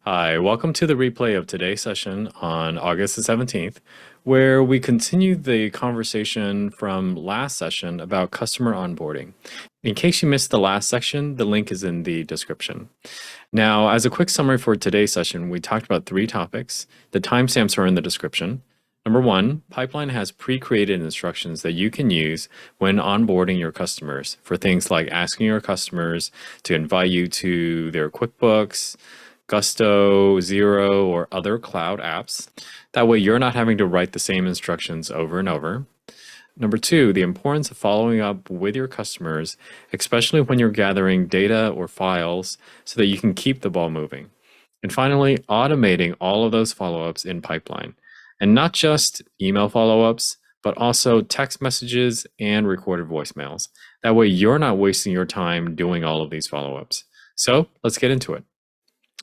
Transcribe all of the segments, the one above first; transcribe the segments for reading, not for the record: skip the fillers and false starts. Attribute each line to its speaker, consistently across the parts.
Speaker 1: Hi, welcome to the replay of today's session on August the 17th, where we continue the conversation from last session about customer onboarding. In case you missed the last section, the link is in the description. Now, as a quick summary for today's session, we talked about three topics. The timestamps are in the description. Number one, Pipeline has pre-created instructions that you can use when onboarding your customers for things like asking your customers to invite you to their QuickBooks, Gusto, Xero, or other cloud apps. That way you're not having to write the same instructions over and over. Number two, the importance of following up with your customers, especially when you're gathering data or files so that you can keep the ball moving. And finally, automating all of those follow-ups in Pipeline. And not just email follow-ups, but also text messages and recorded voicemails. That way you're not wasting your time doing all of these follow-ups. So let's get into it.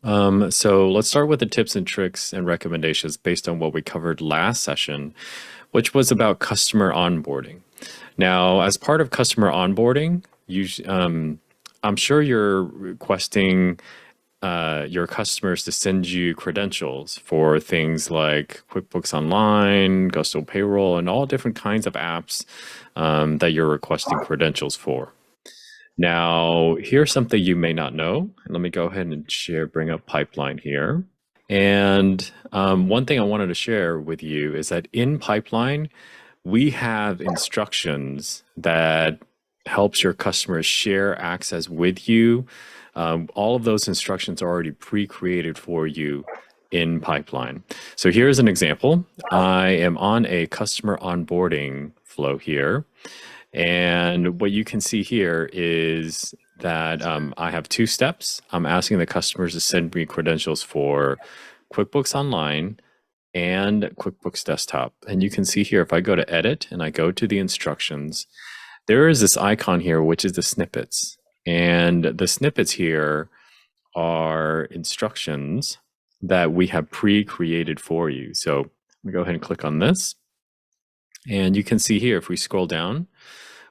Speaker 1: So let's start with the tips and tricks and recommendations based on what we covered last session, which was about customer onboarding. Now, as part of customer onboarding, I'm sure you're requesting your customers to send you credentials for things like QuickBooks Online, Gusto Payroll, and all different kinds of apps that you're requesting credentials for. Now, here's something you may not know. Let me go ahead and bring up Pipeline here. And one thing I wanted to share with you is that in Pipeline, we have instructions that helps your customers share access with you. All of those instructions are already pre-created for you in Pipeline. So here's an example. I am on a customer onboarding flow here. And what you can see here is that I have two steps. I'm asking the customers to send me credentials for QuickBooks Online and QuickBooks Desktop. And you can see here, if I go to Edit and I go to the instructions, there is this icon here, which is the snippets. And the snippets here are instructions that we have pre-created for you. So let me go ahead and click on this. And you can see here, if we scroll down,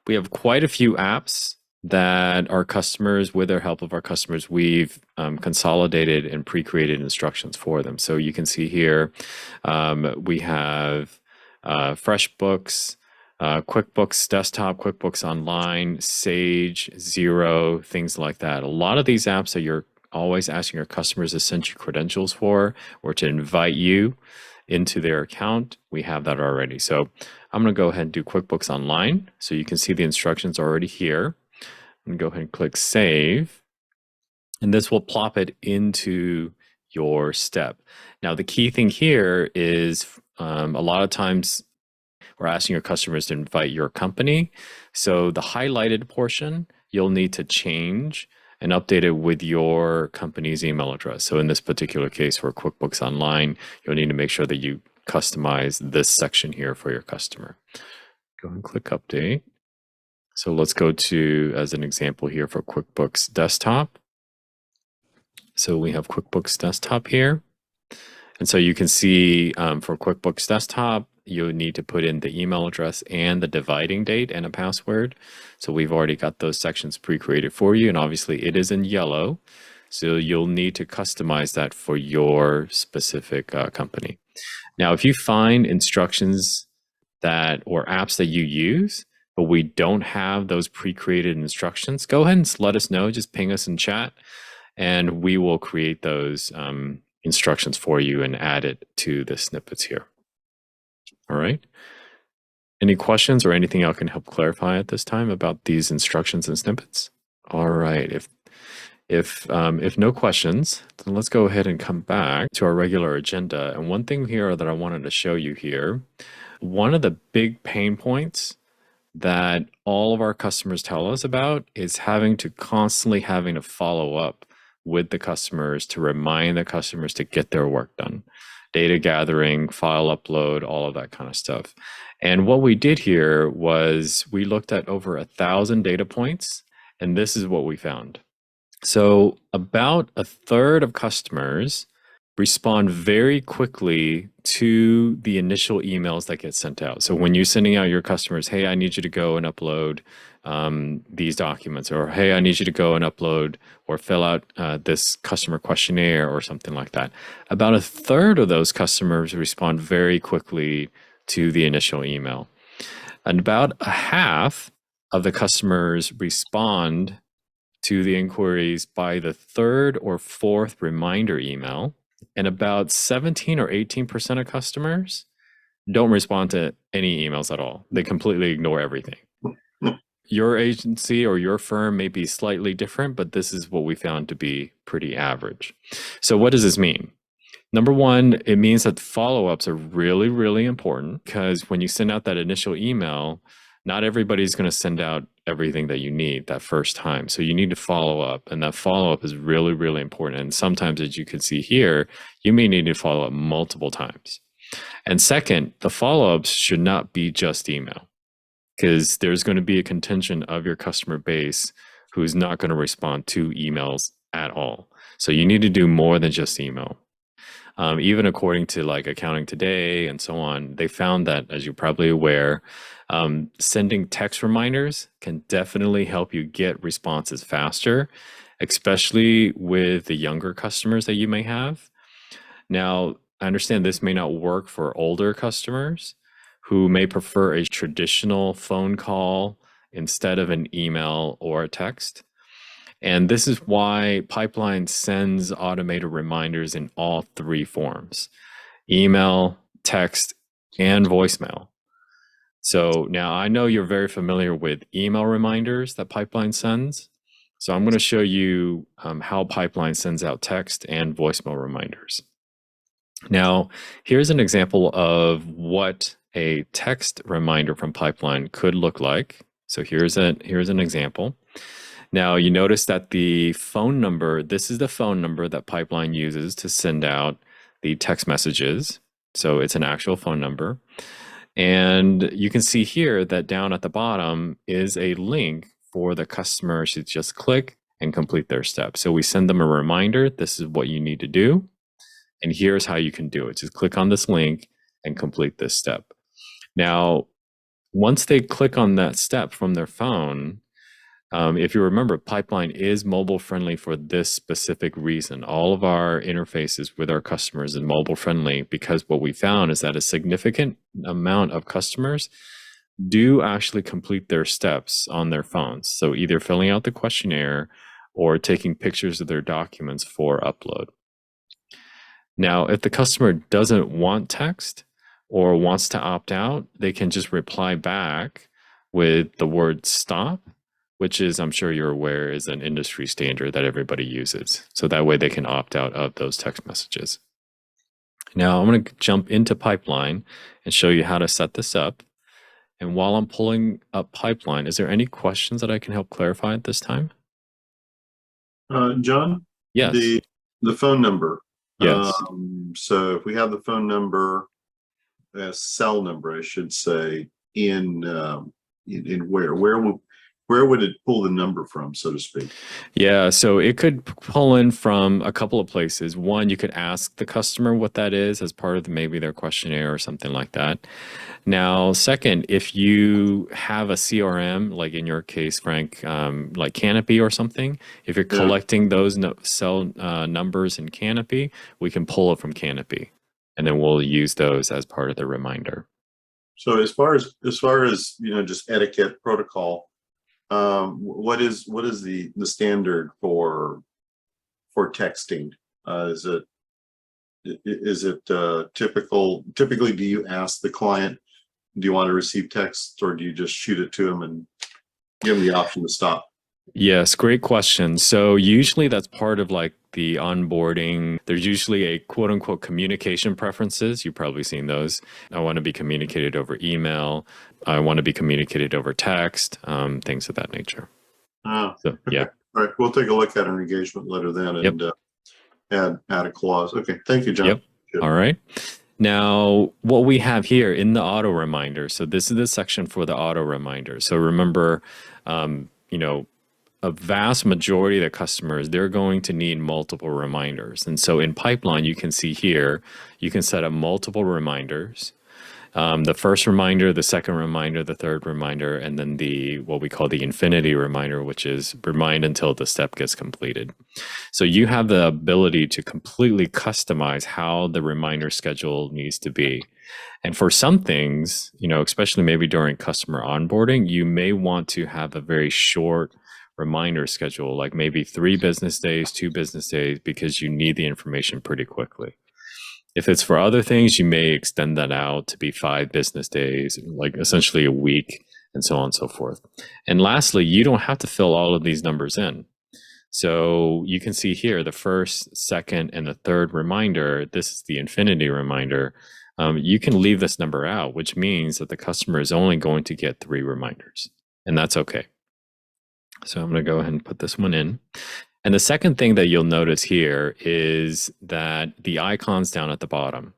Speaker 1: we have quite a few apps that our customers, with the help of our customers, we've consolidated and pre-created instructions for them. So you can see here, we have FreshBooks, QuickBooks Desktop, QuickBooks Online, Sage, Xero, things like that. A lot of these apps that you're always asking your customers to send you credentials for or to invite you into their account, we have that already. So I'm going to go ahead and do QuickBooks Online. So you can see the instructions already here. I'm going to go ahead and click Save. And this will plop it into your step. Now, the key thing here is a lot of times we're asking your customers to invite your company. So the highlighted portion, you'll need to change and update it with your company's email address. So in this particular case for QuickBooks Online, you'll need to make sure that you customize this section here for your customer. Go and click Update. So let's go to, as an example here for QuickBooks Desktop. So we have QuickBooks Desktop here. And so you can see for QuickBooks Desktop, you need to put in the email address and the dividing date and a password. So we've already got those sections pre-created for you. And obviously it is in yellow. So you'll need to customize that for your specific company. Now, if you find instructions that or apps that you use, but we don't have those pre-created instructions, go ahead and let us know. Just ping us in chat and we will create those instructions for you and add it to the snippets here. All right. Any questions or anything I can help clarify at this time about these instructions and snippets? All right. If no questions, then let's go ahead and come back to our regular agenda. And one thing here that I wanted to show you here, one of the big pain points that all of our customers tell us about is having to follow up with the customers to remind the customers to get their work done. Data gathering, file upload, all of that kind of stuff. And what we did here was we looked at over 1,000 data points, and this is what we found. So about a third of customers respond very quickly to the initial emails that get sent out. So when you're sending out your customers, hey, I need you to go and upload these documents, or hey, I need you to go and upload or fill out this customer questionnaire or something like that. About a third of those customers respond very quickly to the initial email. And about a half of the customers respond to the inquiries by the third or fourth reminder email. And about 17 or 18% of customers don't respond to any emails at all. They completely ignore everything. Your agency or your firm may be slightly different, but this is what we found to be pretty average. So what does this mean? Number one, it means that follow-ups are really, really important, because when you send out that initial email, not everybody's going to send out everything that you need that first time. So you need to follow up, and that follow-up is really, really important. And sometimes, as you can see here, you may need to follow up multiple times. And second, the follow-ups should not be just email, because there's going to be a contingent of your customer base who's not going to respond to emails at all. So you need to do more than just email. Even according to like Accounting Today and so on, they found that, as you're probably aware, sending text reminders can definitely help you get responses faster, especially with the younger customers that you may have. Now, I understand this may not work for older customers who may prefer a traditional phone call instead of an email or a text. And this is why Pipeline sends automated reminders in all three forms: email, text, and voicemail. So now I know you're very familiar with email reminders that Pipeline sends. So I'm going to show you how Pipeline sends out text and voicemail reminders. Now, here's an example of what a text reminder from Pipeline could look like. So here's an example. Now, you notice that the phone number, this is the phone number that Pipeline uses to send out the text messages. So it's an actual phone number. And you can see here that down at the bottom is a link for the customer to just click and complete their step. So we send them a reminder, this is what you need to do. And here's how you can do it. Just click on this link and complete this step. Now, once they click on that step from their phone, if you remember, Pipeline is mobile friendly for this specific reason. All of our interfaces with our customers is mobile friendly, because what we found is that a significant amount of customers do actually complete their steps on their phones. So either filling out the questionnaire or taking pictures of their documents for upload. Now, if the customer doesn't want text or wants to opt out, they can just reply back with the word stop, which is, I'm sure you're aware, is an industry standard that everybody uses. So that way they can opt out of those text messages. Now I'm going to jump into Pipeline and show you how to set this up. And while I'm pulling up Pipeline, is there any questions that I can help clarify at this time?
Speaker 2: John?
Speaker 1: Yes.
Speaker 2: The phone number.
Speaker 1: Yes.
Speaker 2: So if we have the phone number, cell number, I should say, in where would it pull the number from, so to speak?
Speaker 1: Yeah, so it could pull in from a couple of places. One, you could ask the customer what that is as part of maybe their questionnaire or something like that. Now, second, if you have a CRM, like in your case, Frank, like Canopy or something, if you're collecting those cell numbers in Canopy, we can pull it from Canopy, and then we'll use those as part of the reminder.
Speaker 2: So as far as just etiquette protocol, what is the standard for texting? Is it typically do you ask the client, do you want to receive text, or do you just shoot it to them and give them the option to stop?
Speaker 1: Yes, great question. So usually that's part of like the onboarding. There's usually a quote unquote communication preferences. You've probably seen those. I want to be communicated over email. I want to be communicated over text, things of that nature.
Speaker 2: So,
Speaker 1: okay. Yeah.
Speaker 2: All right. We'll take a look at an engagement letter then and add a clause. Okay. Thank you, John.
Speaker 1: Yep. All right. Now, what we have here in the auto reminder. So this is the section for the auto reminder. So remember, a vast majority of the customers, they're going to need multiple reminders. And so in Pipeline, you can see here, you can set up multiple reminders. The first reminder, the second reminder, the third reminder, and then the what we call the infinity reminder, which is remind until the step gets completed. So you have the ability to completely customize how the reminder schedule needs to be. And for some things, especially maybe during customer onboarding, you may want to have a very short reminder schedule, like maybe 3 business days, 2 business days, because you need the information pretty quickly. If it's for other things, you may extend that out to be 5 business days, like essentially a week, and so on and so forth. And lastly, you don't have to fill all of these numbers in. So you can see here the first, second, and the third reminder. This is the infinity reminder. You can leave this number out, which means that the customer is only going to get 3 reminders, and that's okay. So I'm going to go ahead and put this one in. And the second thing that you'll notice here is that the icons down at the bottom.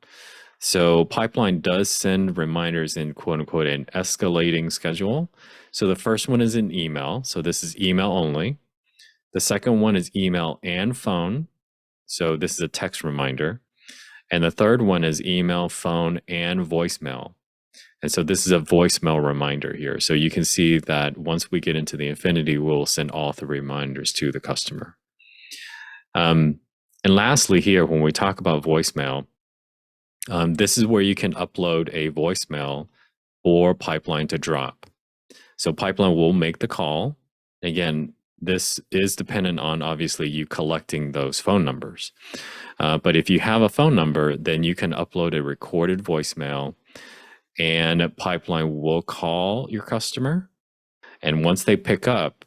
Speaker 1: So Pipeline does send reminders in quote unquote an escalating schedule. So the first one is an email. So this is email only. The second one is email and phone. So this is a text reminder. And the third one is email, phone, and voicemail. And so this is a voicemail reminder here. So you can see that once we get into the infinity, we'll send all 3 reminders to the customer. And lastly here, when we talk about voicemail, this is where you can upload a voicemail for Pipeline to drop. So Pipeline will make the call. Again, this is dependent on obviously you collecting those phone numbers. But if you have a phone number, then you can upload a recorded voicemail and Pipeline will call your customer. And once they pick up,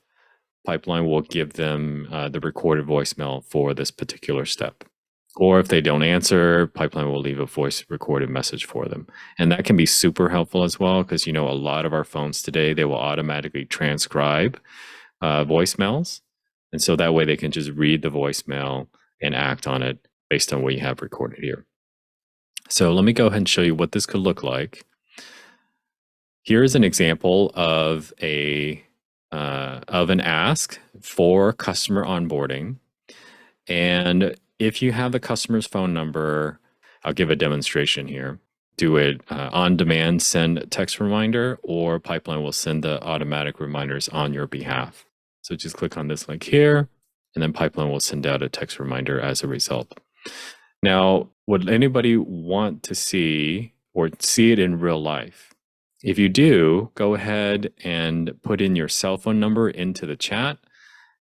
Speaker 1: Pipeline will give them the recorded voicemail for this particular step. Or if they don't answer, Pipeline will leave a voice recorded message for them. And that can be super helpful as well, because a lot of our phones today, they will automatically transcribe voicemails. And so that way they can just read the voicemail and act on it based on what you have recorded here. So let me go ahead and show you what this could look like. Here's an example of an ask for customer onboarding. And if you have the customer's phone number, I'll give a demonstration here. Do it on demand, send a text reminder, or Pipeline will send the automatic reminders on your behalf. So just click on this link here, and then Pipeline will send out a text reminder as a result. Now, would anybody want to see or see it in real life? If you do, go ahead and put in your cell phone number into the chat,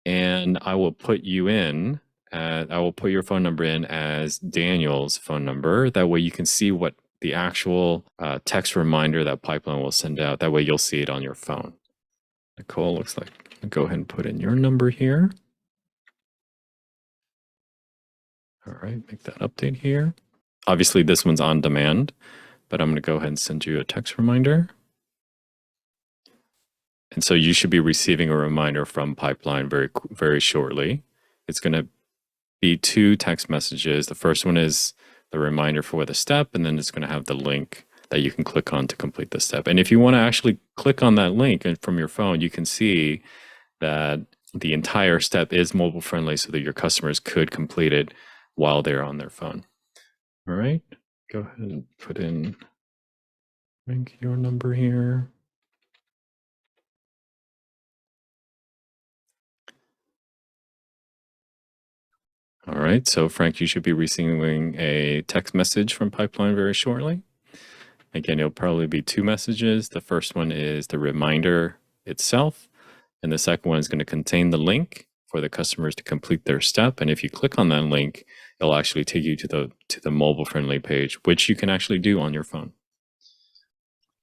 Speaker 1: and I will put you in. I will put your phone number in as Daniel's phone number. That way you can see what the actual text reminder that Pipeline will send out. That way you'll see it on your phone. Nicole, looks like go ahead and put in your number here. All right, make that update here. Obviously this one's on demand, but I'm going to go ahead and send you a text reminder. And so you should be receiving a reminder from Pipeline very, very shortly. It's going to be 2 text messages. The first one is the reminder for the step, and then it's going to have the link that you can click on to complete the step. And if you want to actually click on that link from your phone, you can see that the entire step is mobile friendly so that your customers could complete it while they're on their phone. All right, go ahead and put in your number here. All right, so Frank, you should be receiving a text message from Pipeline very shortly. Again, it'll probably be 2 messages. The first one is the reminder itself, and the second one is going to contain the link for the customers to complete their step. And if you click on that link, it'll actually take you to the mobile friendly page, which you can actually do on your phone.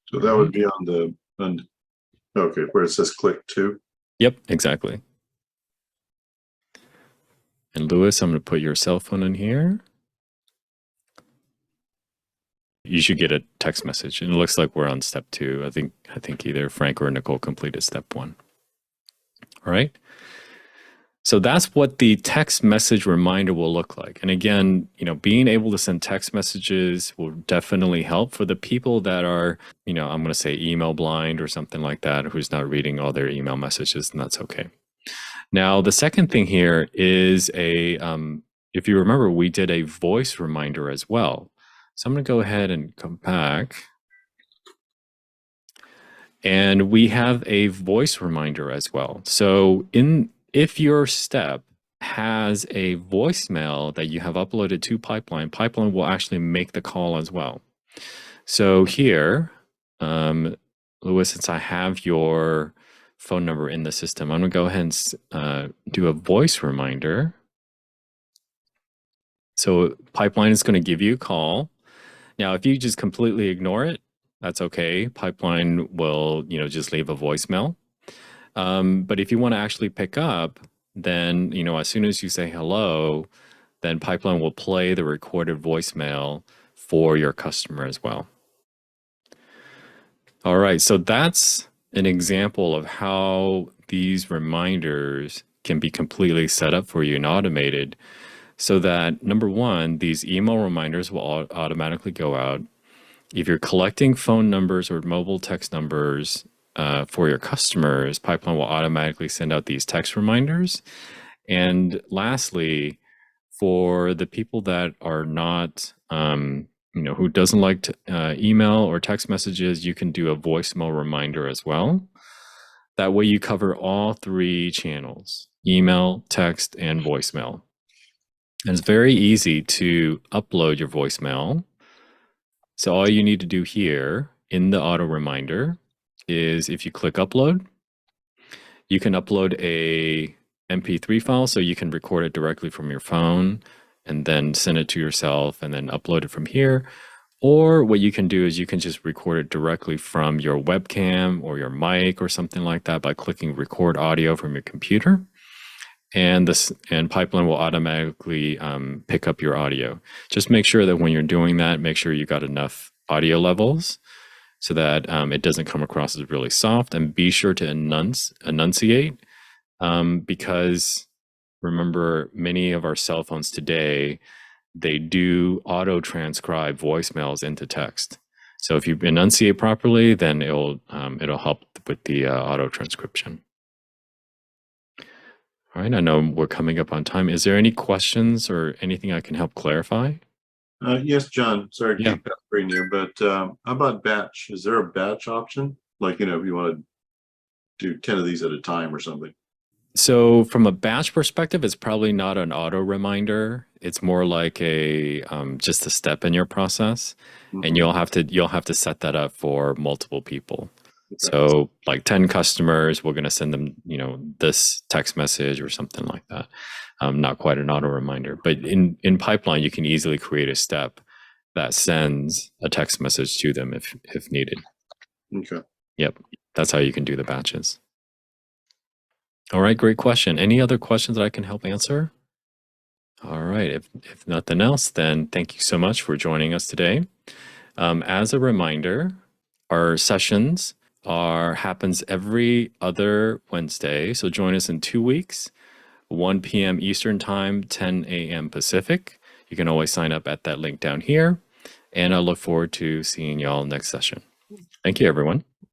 Speaker 2: So that would be okay, where it says click to.
Speaker 1: Yep, exactly. And Lewis, I'm going to put your cell phone in here. You should get a text message, and it looks like we're on step 2. I think either Frank or Nicole completed step 1. All right. So that's what the text message reminder will look like. And again, being able to send text messages will definitely help for the people that are, I'm going to say email blind or something like that, who's not reading all their email messages, and that's okay. Now, the second thing here is if you remember, we did a voice reminder as well. So I'm going to go ahead and come back. And we have a voice reminder as well. So if your step has a voicemail that you have uploaded to Pipeline, Pipeline will actually make the call as well. So here, Louis, since I have your phone number in the system, I'm gonna go ahead and do a voice reminder. So Pipeline is gonna give you a call. Now, if you just completely ignore it, that's okay. Pipeline will, just leave a voicemail. But if you want to actually pick up, then, as soon as you say hello, then Pipeline will play the recorded voicemail for your customer as well. All right, so that's an example of how these reminders can be completely set up for you and automated so that, number one, these email reminders will automatically go out. If you're collecting phone numbers or mobile text numbers for your customers, Pipeline will automatically send out these text reminders. And lastly, for the people that are not, who doesn't like to, email or text messages, you can do a voicemail reminder as well. That way you cover all three channels: email, text, and voicemail. And it's very easy to upload your voicemail. So all you need to do here in the auto reminder is if you click upload, you can upload a MP3 file so you can record it directly from your phone and then send it to yourself and then upload it from here. Or what you can do is you can just record it directly from your webcam or your mic or something like that by clicking record audio from your computer. And Pipeline will automatically pick up your audio. Just make sure that when you're doing that, make sure you got enough audio levels so that it doesn't come across as really soft, and be sure to enunciate because remember, many of our cell phones today, they do auto transcribe voicemails into text. So if you enunciate properly, then it'll help with the auto transcription. All right, I know we're coming up on time. Is there any questions or anything I can help clarify?
Speaker 2: Yes, John, sorry to
Speaker 1: Yeah.
Speaker 2: keep pestering you, but how about batch? Is there a batch option? Like, if you want to do 10 of these at a time or something?
Speaker 1: So from a batch perspective, it's probably not an auto reminder. It's more like a just a step in your process, and you'll have to set that up for multiple people.
Speaker 2: Okay.
Speaker 1: So like 10 customers, we're going to send them, this text message or something like that. Not quite an auto reminder, but in Pipeline, you can easily create a step that sends a text message to them if needed.
Speaker 2: Okay.
Speaker 1: Yep, that's how you can do the batches. All right, great question. Any other questions that I can help answer? All right, if nothing else, then thank you so much for joining us today. As a reminder, our sessions happens every other Wednesday. So join us in 2 weeks, 1 p.m. Eastern Time, 10 a.m. Pacific. You can always sign up at that link down here. And I look forward to seeing y'all next session. Thank you, everyone.